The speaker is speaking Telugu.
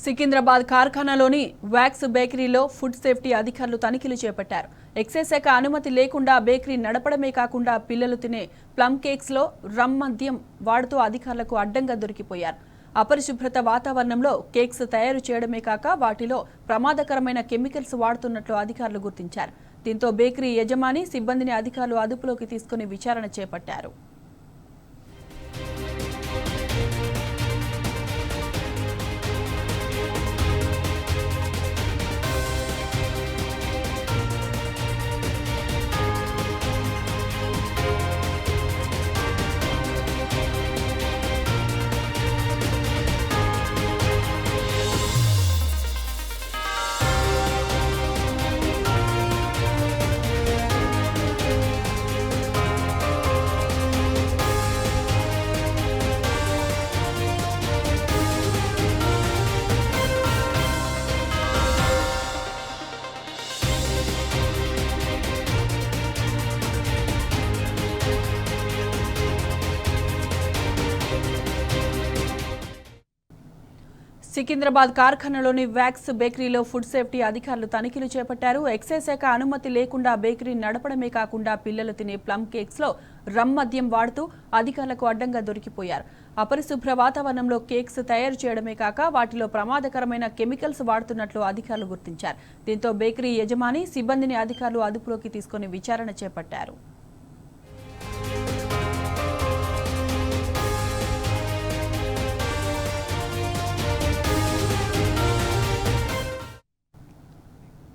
సికింద్రాబాద్ కార్ఖానాలోని వ్యాక్స్ బేకరీలో ఫుడ్ సేఫ్టీ అధికారులు తనిఖీలు చేపట్టారు. ఎక్సైజ్ శాఖ అనుమతి లేకుండా బేకరీ నడపడమే కాకుండా పిల్లలు తినే ప్లమ్ కేక్స్ లో రమ్ మద్యం వాడుతూ అధికారులకు అడ్డంగా దొరికిపోయారు. అపరిశుభ్రత వాతావరణంలో కేక్స్ తయారు చేయడమే కాక వాటిలో ప్రమాదకరమైన కెమికల్స్ వాడుతున్నట్లు అధికారులు గుర్తించారు. దీంతో బేకరీ యజమాని సిబ్బందిని అధికారులు అదుపులోకి తీసుకుని విచారణ చేపట్టారు. సికింద్రాబాద్ కార్ఖానాలోని వ్యాక్స్ బేకరీలో ఫుడ్ సేఫ్టీ అధికారులు తనిఖీలు చేపట్టారు. ఎక్సైజ్ శాఖ అనుమతి లేకుండా బేకరీ నడపడమే కాకుండా పిల్లలు తినే ప్లమ్ కేక్స్ లో రమ్ మద్యం వాడుతూ అధికారులకు అడ్డంగా దొరికిపోయారు. అపరిశుభ్ర వాతావరణంలో కేక్స్ తయారు చేయడమే కాక వాటిలో ప్రమాదకరమైన కెమికల్స్ వాడుతున్నట్లు అధికారులు గుర్తించారు. దీంతో బేకరీ యజమాని సిబ్బందిని అధికారులు అదుపులోకి తీసుకుని విచారణ చేపట్టారు.